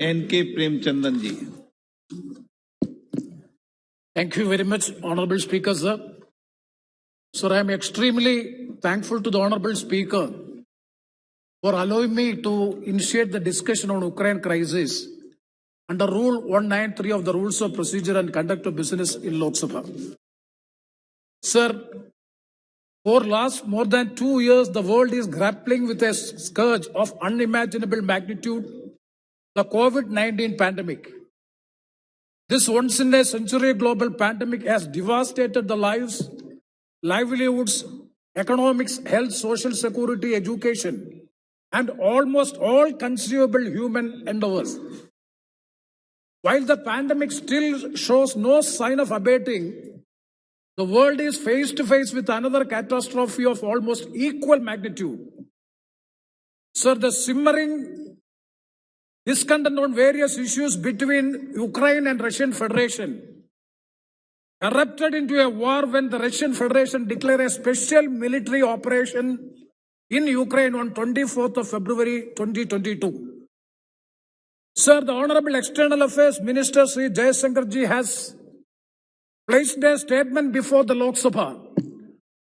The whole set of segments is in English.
N.K. Preamachandran ji. Thank you very much, Honorable Speaker, sir. Sir, I am extremely thankful to the Honorable Speaker for allowing me to initiate the discussion on Ukraine crisis under Rule 193 of the Rules of Procedure and Conduct of Business in Lok Sabha. Sir, for last more than 2 years, the world is grappling with a scourge of unimaginable magnitude, the COVID-19 pandemic. This once-in-a-century global pandemic has devastated the lives, livelihoods, economics, health, social security, education, and almost all conceivable human endeavors. While the pandemic still shows no sign of abating, the world is face to face with another catastrophe of almost equal magnitude. Sir, the simmering discontent on various issues between Ukraine and Russian Federation erupted into a war when the Russian Federation declared a special military operation in Ukraine on 24th of February 2022. Sir, the Honorable External Affairs Minister Sri Jaishankarji has placed a statement before the Lok Sabha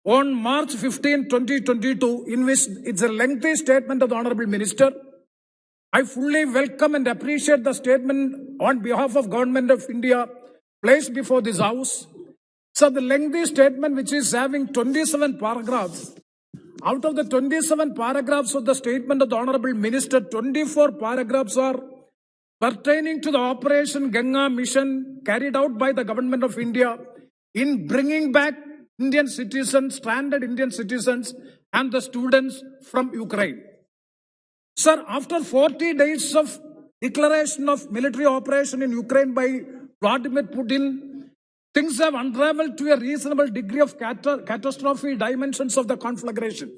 on March 15, 2022, in which it's a lengthy statement of the Honorable Minister. I fully welcome and appreciate the statement on behalf of Government of India placed before this House. So the lengthy statement, which is having 27 paragraphs, out of the 27 paragraphs of the statement of the Honorable Minister, 24 paragraphs are pertaining to the Operation Ganga mission carried out by the Government of India in bringing back Indian citizens, stranded Indian citizens, and the students from Ukraine. Sir, after 40 days of declaration of military operation in Ukraine by Vladimir Putin, things have unraveled to a reasonable degree of catastrophe dimensions of the conflagration.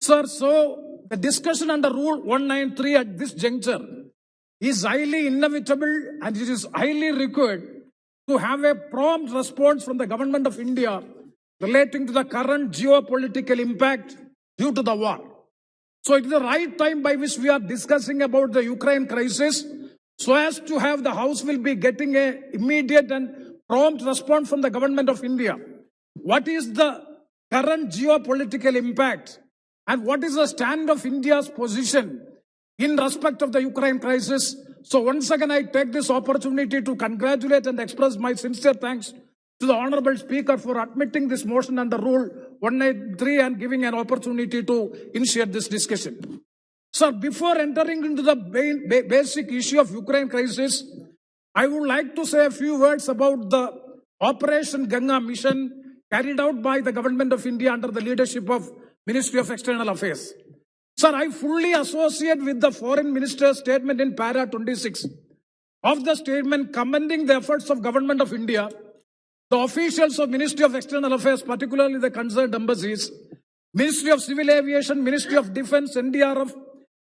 Sir, so the discussion under Rule 193 at this juncture is highly inevitable and it is highly required to have a prompt response from the Government of India relating to the current geopolitical impact due to the war. So it is the right time by which we are discussing about the Ukraine crisis, so as to have the House will be getting an immediate and prompt response from the Government of India. What is the current geopolitical impact and what is the stand of India's position in respect of the Ukraine crisis? So once again, I take this opportunity to congratulate and express my sincere thanks to the Honorable Speaker for admitting this motion under Rule 193 and giving an opportunity to initiate this discussion. Sir, before entering into the basic issue of Ukraine crisis, I would like to say a few words about the Operation Ganga mission carried out by the Government of India under the leadership of Ministry of External Affairs. Sir, I fully associate with the Foreign Minister's statement in para 26 of the statement commending the efforts of Government of India, the officials of Ministry of External Affairs, particularly the concerned embassies, Ministry of Civil Aviation, Ministry of Defense, NDRF,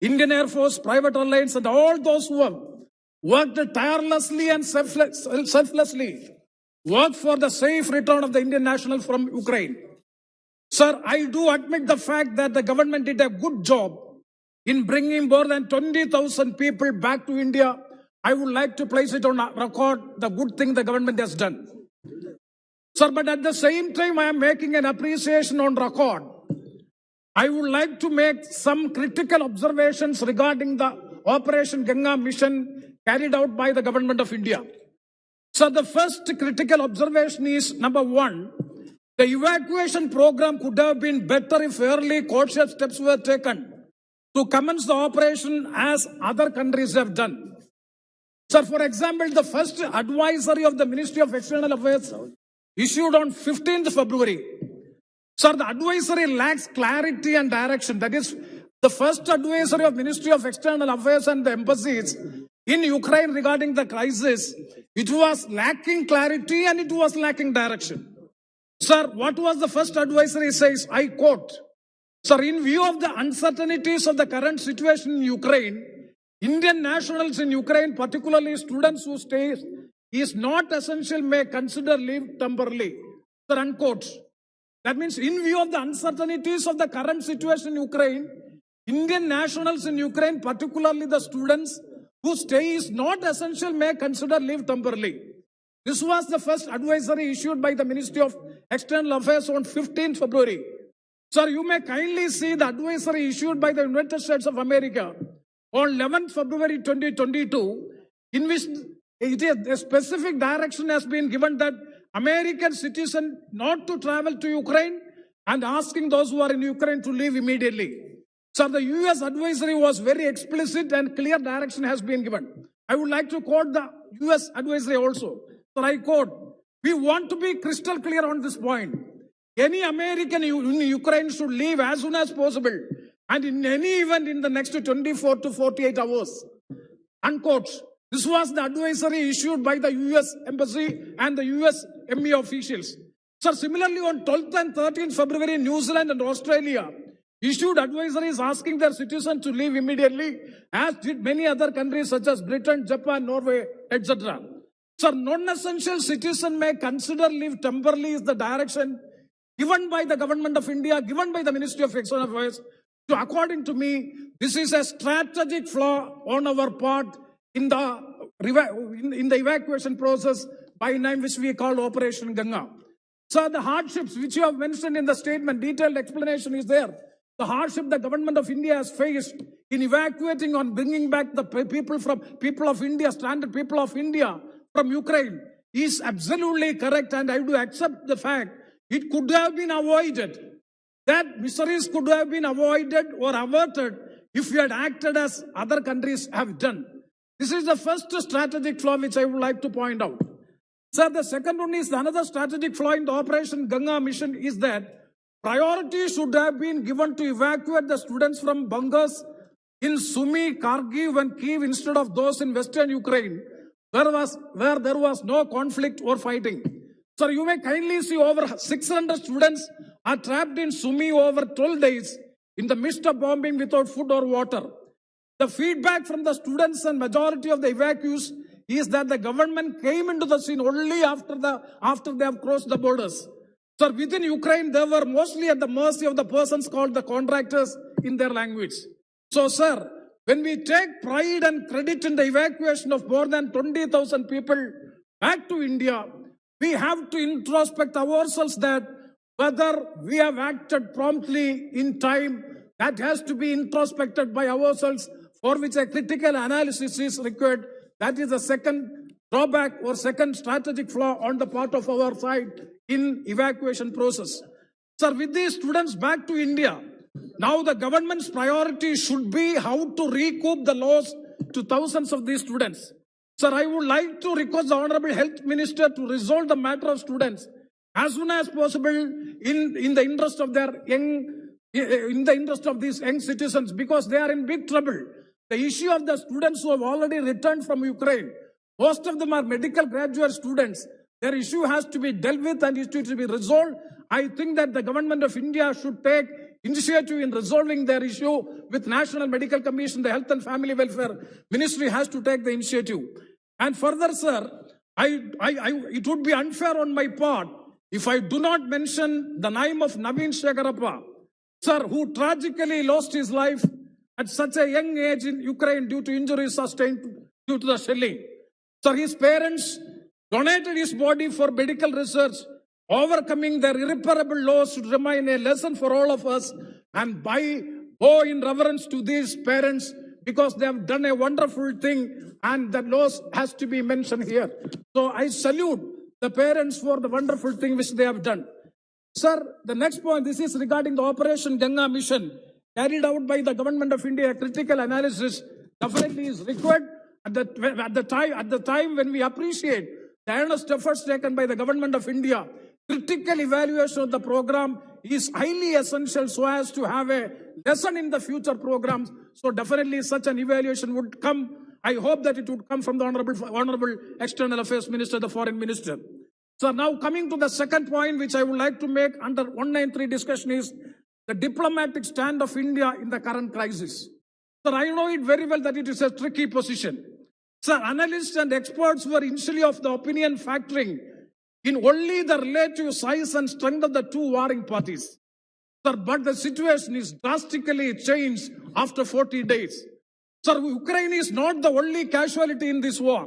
Indian Air Force, private airlines, and all those who have worked tirelessly and selflessly worked for the safe return of the Indian national from Ukraine. Sir, I do admit the fact that the government did a good job in bringing more than 20,000 people back to India. I would like to place it on record, the good thing the government has done. Sir, but at the same time, I am making an appreciation on record. I would like to make some critical observations regarding the Operation Ganga mission carried out by the Government of India. So the first critical observation is, number one, the evacuation program could have been better if early cautious steps were taken to commence the operation as other countries have done. Sir, for example, the first advisory of the Ministry of External Affairs issued on 15th February. Sir, the advisory lacks clarity and direction. That is, the first advisory of Ministry of External Affairs and the embassies in Ukraine regarding the crisis, it was lacking clarity and it was lacking direction. Sir, what was the first advisory says, I quote, sir, in view of the uncertainties of the current situation in Ukraine, Indian nationals in Ukraine, particularly students who stay is not essential, may consider leave temporarily. Sir, unquote. That means in view of the uncertainties of the current situation in Ukraine, Indian nationals in Ukraine, particularly the students whose stay is not essential may consider leave temporarily. This was the first advisory issued by the Ministry of External Affairs on 15 February. Sir, you may kindly see the advisory issued by the United States of America on 11 February 2022, in which a specific direction has been given that American citizens not to travel to Ukraine and asking those who are in Ukraine to leave immediately. Sir, the US advisory was very explicit and clear direction has been given. I would like to quote the US advisory also. Sir, I quote, we want to be crystal clear on this point. Any American in Ukraine should leave as soon as possible and in any event in the next 24 to 48 hours. Unquote. This was the advisory issued by the US Embassy and the US ME officials. Sir, similarly on 12th and 13th February, New Zealand and Australia issued advisories asking their citizens to leave immediately, as did many other countries such as Britain, Japan, Norway, etc. Sir, non-essential citizens may consider leave temporarily is the direction given by the government of India, given by the Ministry of External Affairs. So according to me, this is a strategic flaw on our part in the evacuation process by name which we call Operation Ganga. So the hardships which you have mentioned in the statement, detailed explanation is there. The hardship the government of India has faced in evacuating and bringing back the people of India, stranded people of India from Ukraine is absolutely correct, and I do accept the fact it could have been avoided. That miseries could have been avoided or averted if we had acted as other countries have done. This is the first strategic flaw which I would like to point out. Sir, the second one is another strategic flaw in the Operation Ganga mission is that priority should have been given to evacuate the students from bunkers in Sumy, Kharkiv and Kyiv instead of those in western Ukraine, where there was no conflict or fighting. Sir, you may kindly see over 600 students are trapped in Sumy over 12 days in the midst of bombing without food or water. The feedback from the students and majority of the evacuees is that the government came into the scene only after they have crossed the borders. Sir, within Ukraine, they were mostly at the mercy of the persons called the contractors in their language. So, sir, when we take pride and credit in the evacuation of more than 20,000 people back to India, we have to introspect ourselves that whether we have acted promptly in time, that has to be introspected by ourselves, for which a critical analysis is required. That is the second drawback or second strategic flaw on the part of our side in evacuation process. Sir, with these students back to India, now the government's priority should be how to recoup the loss to thousands of these students. Sir, I would like to request the Honorable Health Minister to resolve the matter of students as soon as possible in the interest of these young citizens, because they are in big trouble. The issue of the students who have already returned from Ukraine, most of them are medical graduate students. Their issue has to be dealt with and is to be resolved. I think that the government of India should take initiative in resolving their issue with National Medical Commission. The Health and Family Welfare Ministry has to take the initiative. And further, sir, it would be unfair on my part if I do not mention the name of Naveen Shekarappa, sir, who tragically lost his life at such a young age in Ukraine due to injuries sustained due to the shelling. Sir, his parents donated his body for medical research. Overcoming their irreparable loss should remain a lesson for all of us, and bow in reverence to these parents, because they have done a wonderful thing, and that loss has to be mentioned here. So I salute the parents for the wonderful thing which they have done. Sir, the next point, this is regarding the Operation Ganga mission carried out by the government of India. A critical analysis definitely is required at the time when we appreciate the earnest efforts taken by the government of India. Critical evaluation of the program is highly essential so as to have a lesson in the future programs. So definitely such an evaluation would come. I hope that it would come from the Honorable External Affairs Minister, the Foreign Minister. So now coming to the second point which I would like to make under 193 discussion is the diplomatic stand of India in the current crisis. Sir, I know it very well that it is a tricky position. Sir, analysts and experts were initially of the opinion factoring in only the relative size and strength of the two warring parties. Sir, but the situation is drastically changed after 40 days. Sir, Ukraine is not the only casualty in this war.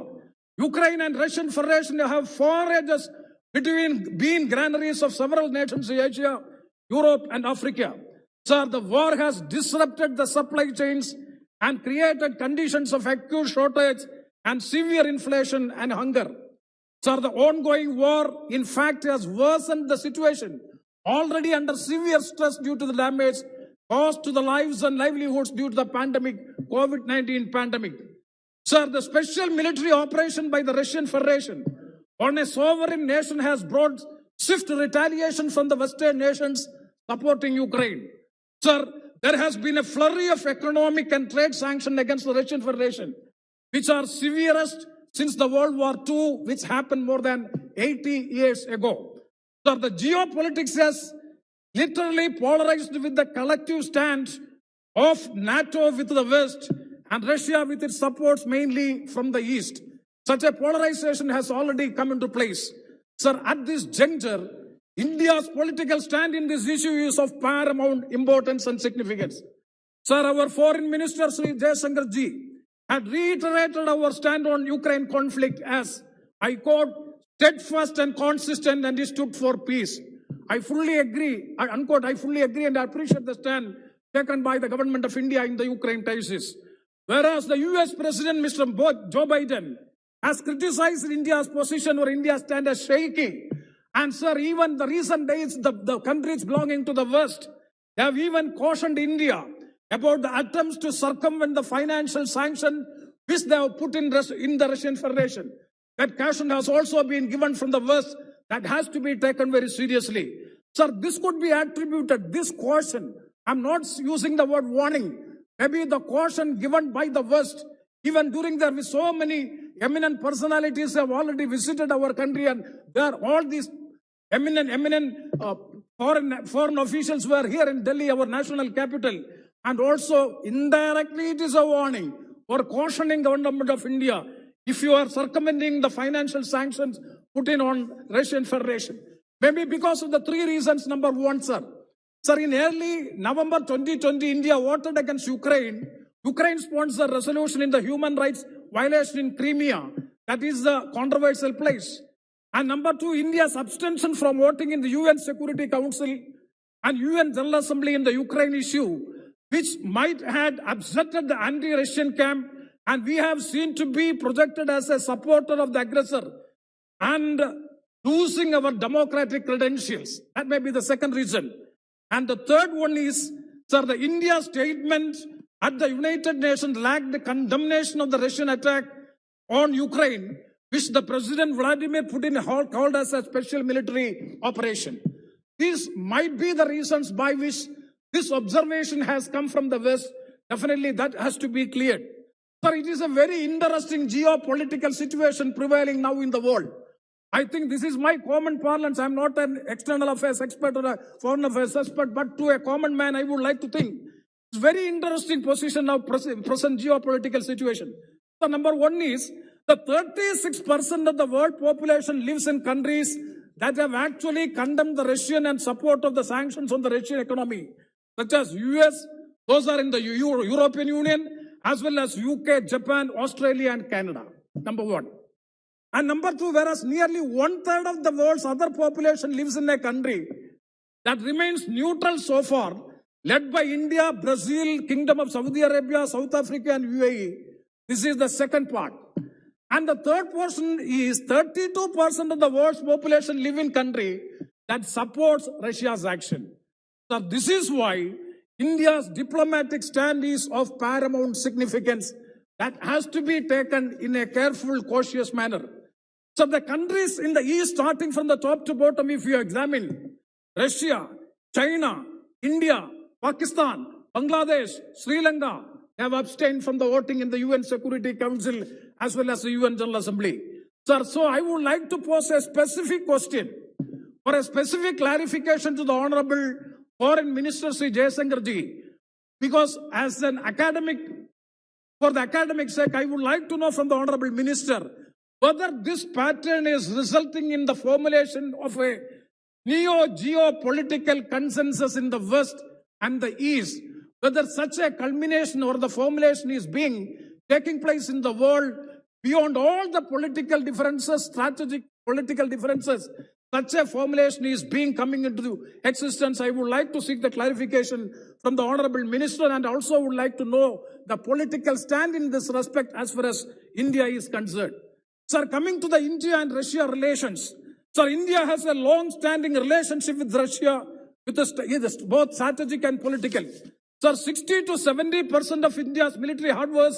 Ukraine and Russian Federation have forages between being granaries of several nations in Asia, Europe, and Africa. Sir, the war has disrupted the supply chains and created conditions of acute shortage and severe inflation and hunger. Sir, the ongoing war, in fact, has worsened the situation, already under severe stress due to the damage caused to the lives and livelihoods due to the pandemic, COVID-19 pandemic. Sir, the special military operation by the Russian Federation on a sovereign nation has brought swift retaliation from the Western nations supporting Ukraine. Sir, there has been a flurry of economic and trade sanctions against the Russian Federation, which are severest since the World War II, which happened more than 80 years ago. Sir, the geopolitics has literally polarized with the collective stand of NATO with the West and Russia with its supports mainly from the East. Such a polarization has already come into place. Sir, at this juncture, India's political stand in this issue is of paramount importance and significance. Sir, our Foreign Minister Sri Jaishankar ji had reiterated our stand on Ukraine conflict as, I quote, steadfast and consistent, and he stood for peace. I fully agree, unquote, I fully agree and I appreciate the stand taken by the government of India in the Ukraine crisis. Whereas the US President, Mr. Joe Biden, has criticized India's position or India's stand as shaky. And sir, even the recent days, the countries belonging to the West, they have even cautioned India about the attempts to circumvent the financial sanction which they have put in the Russian Federation. That caution has also been given from the West that has to be taken very seriously. Sir, this could be attributed, this caution, I'm not using the word warning, maybe the caution given by the West, even during there with so many eminent personalities have already visited our country, and there all these eminent foreign officials were here in Delhi, our national capital, and also indirectly it is a warning or cautioning government of India if you are circumventing the financial sanctions put in on Russian Federation. Maybe because of the three reasons. Number one, sir, in early November 2020, India voted against Ukraine. Ukraine sponsored a resolution in the human rights violation in Crimea. That is the controversial place. And number two, India's abstention from voting in the UN Security Council and UN General Assembly in the Ukraine issue, which might have upsetted the anti-Russian camp, and we have seen to be projected as a supporter of the aggressor and losing our democratic credentials. That may be the second reason. And the third one is, sir, the India statement at the United Nations lacked the condemnation of the Russian attack on Ukraine, which the President Vladimir Putin called as a special military operation. These might be the reasons by which this observation has come from the West. Definitely that has to be cleared. Sir, it is a very interesting geopolitical situation prevailing now in the world. I think this is my common parlance. I'm not an external affairs expert or a foreign affairs expert, but to a common man, I would like to think it's very interesting position now, present geopolitical situation. So number one is the 36% of the world population lives in countries that have actually condemned the Russian and support of the sanctions on the Russian economy, such as US, those are in the European Union, as well as UK, Japan, Australia, and Canada. Number one. And number two, whereas nearly 1/3 of the world's other population lives in a country that remains neutral so far, led by India, Brazil, Kingdom of Saudi Arabia, South Africa, and UAE. This is the second part. And the third portion is 32% of the world's population live in country that supports Russia's action. So this is why India's diplomatic stand is of paramount significance that has to be taken in a careful, cautious manner. So the countries in the East, starting from the top to bottom, if you examine Russia, China, India, Pakistan, Bangladesh, Sri Lanka, have abstained from the voting in the UN Security Council as well as the UN General Assembly. Sir, so I would like to pose a specific question or a specific clarification to the Honorable Foreign Minister Sri Jaishankar ji, because as an academic, for the academic sake, I would like to know from the Honorable Minister whether this pattern is resulting in the formulation of a neo-geopolitical consensus in the West and the East, whether such a culmination or the formulation is taking place in the world beyond all the political differences, strategic political differences. Such a formulation is coming into existence. I would like to seek the clarification from the Honorable Minister, and also would like to know the political stand in this respect as far as India is concerned. Sir, coming to the India and Russia relations, sir, India has a long-standing relationship with Russia, with both strategic and political. Sir, 60 to 70% of India's military hardware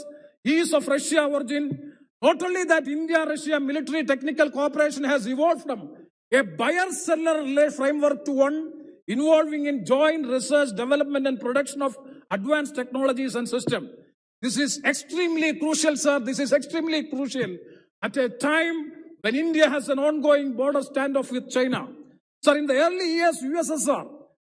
is of Russia origin. Not only that, India-Russia military technical cooperation has evolved from a buyer-seller framework to one involving in joint research, development and production of advanced technologies and systems. This is extremely crucial, sir. This is extremely crucial at a time when India has an ongoing border standoff with China. Sir, in the early years, USSR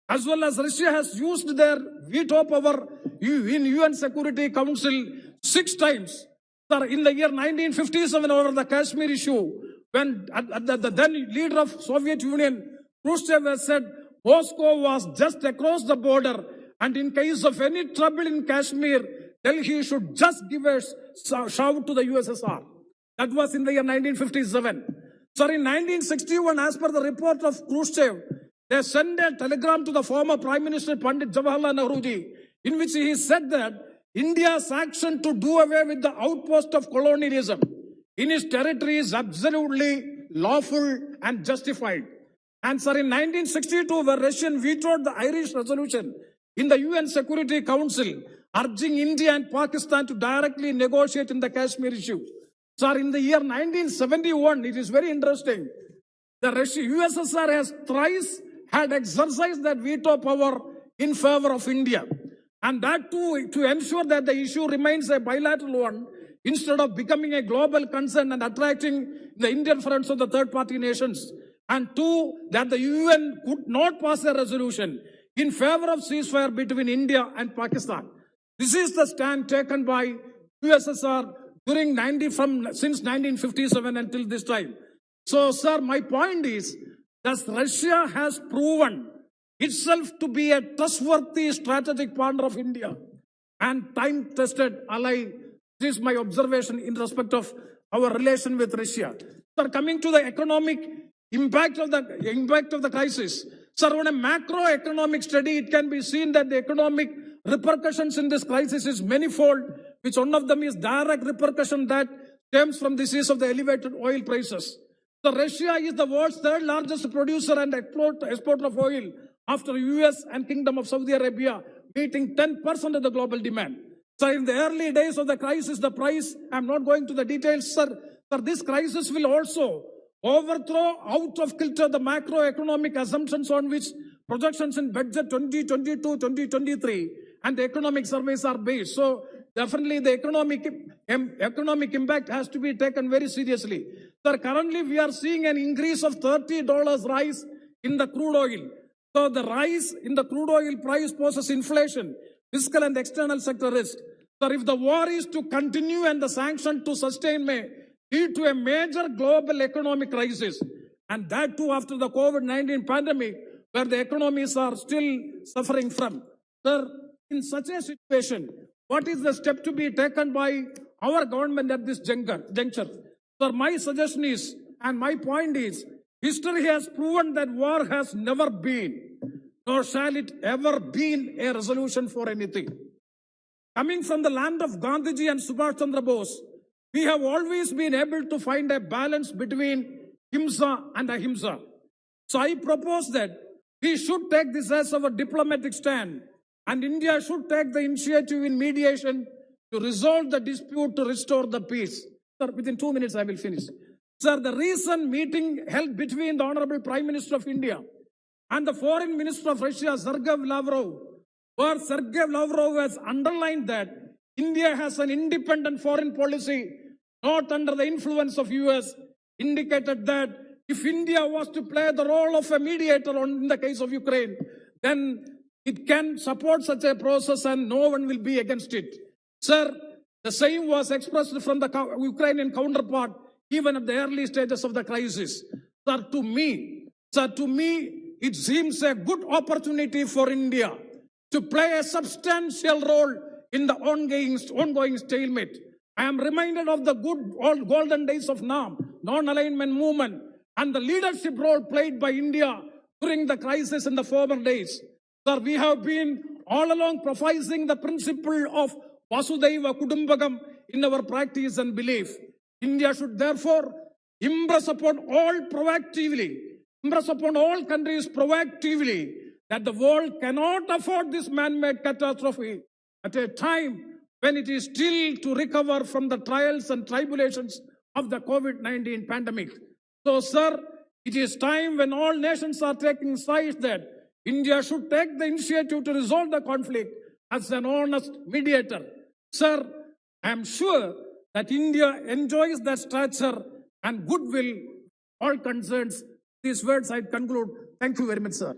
as well as Russia has used their veto power in UN Security Council 6 times. Sir, in the year 1957, over the Kashmir issue, when the then leader of Soviet Union, Khrushchev, has said Moscow was just across the border, and in case of any trouble in Kashmir, Delhi should just give a shout to the USSR. That was in the year 1957. Sir, in 1961, as per the report of Khrushchev, they sent a telegram to the former Prime Minister Pandit Jawaharlal Nehru, in which he said that India's action to do away with the outpost of colonialism in its territory is absolutely lawful and justified. And sir, in 1962, where Russia vetoed the Irish resolution in the UN Security Council, urging India and Pakistan to directly negotiate in the Kashmir issue. Sir, in the year 1971, it is very interesting, the USSR has thrice had exercised that veto power in favor of India. And that too, to ensure that the issue remains a bilateral one, instead of becoming a global concern and attracting the Indian friends of the third-party nations. And two, that the UN could not pass a resolution in favor of ceasefire between India and Pakistan. This is the stand taken by USSR since 1957 until this time. So, sir, my point is that Russia has proven itself to be a trustworthy strategic partner of India and time-tested ally. This is my observation in respect of our relation with Russia. Sir, coming to the economic impact of the crisis. Sir, on a macroeconomic study, it can be seen that the economic repercussions in this crisis is manifold, which one of them is direct repercussion that stems from the disease of the elevated oil prices. So Russia is the world's third largest producer and exporter of oil after US and Kingdom of Saudi Arabia, meeting 10% of the global demand. So in the early days of the crisis, the price, I'm not going to the details, sir, this crisis will also overthrow out of kilter the macroeconomic assumptions on which projections in budget 2022-2023 and the economic surveys are based. So definitely the economic impact has to be taken very seriously. Sir, currently we are seeing an increase of $30 rise in the crude oil. So the rise in the crude oil price poses inflation, fiscal and external sector risk. Sir, if the war is to continue and the sanction to sustain may lead to a major global economic crisis, and that too after the COVID-19 pandemic, where the economies are still suffering from. Sir, in such a situation, what is the step to be taken by our government at this juncture? Sir, my suggestion is, and my point is, history has proven that war has never been, nor shall it ever be, a resolution for anything. Coming from the land of Gandhiji and Subhash Chandra Bose, we have always been able to find a balance between himsa and ahimsa. So I propose that we should take this as our diplomatic stand, and India should take the initiative in mediation to resolve the dispute to restore the peace. Sir, within 2 minutes I will finish. Sir, the recent meeting held between the Honorable Prime Minister of India and the Foreign Minister of Russia, Sergei Lavrov, where Sergei Lavrov has underlined that India has an independent foreign policy, not under the influence of US, indicated that if India was to play the role of a mediator in the case of Ukraine, then it can support such a process and no one will be against it. Sir, the same was expressed from the Ukrainian counterpart even at the early stages of the crisis. Sir, to me, it seems a good opportunity for India to play a substantial role in the ongoing stalemate. I am reminded of the good old golden days of NAM, non-alignment movement, and the leadership role played by India during the crisis in the former days. Sir, we have been all along professing the principle of Vasudhaiva Kudumbakam in our practice and belief. India should therefore impress upon all countries proactively that the world cannot afford this man-made catastrophe at a time when it is still to recover from the trials and tribulations of the COVID-19 pandemic. So, sir, it is time when all nations are taking sides that India should take the initiative to resolve the conflict as an honest mediator. Sir, I am sure that India enjoys that stature and goodwill all concerns. These words I conclude. Thank you very much, sir.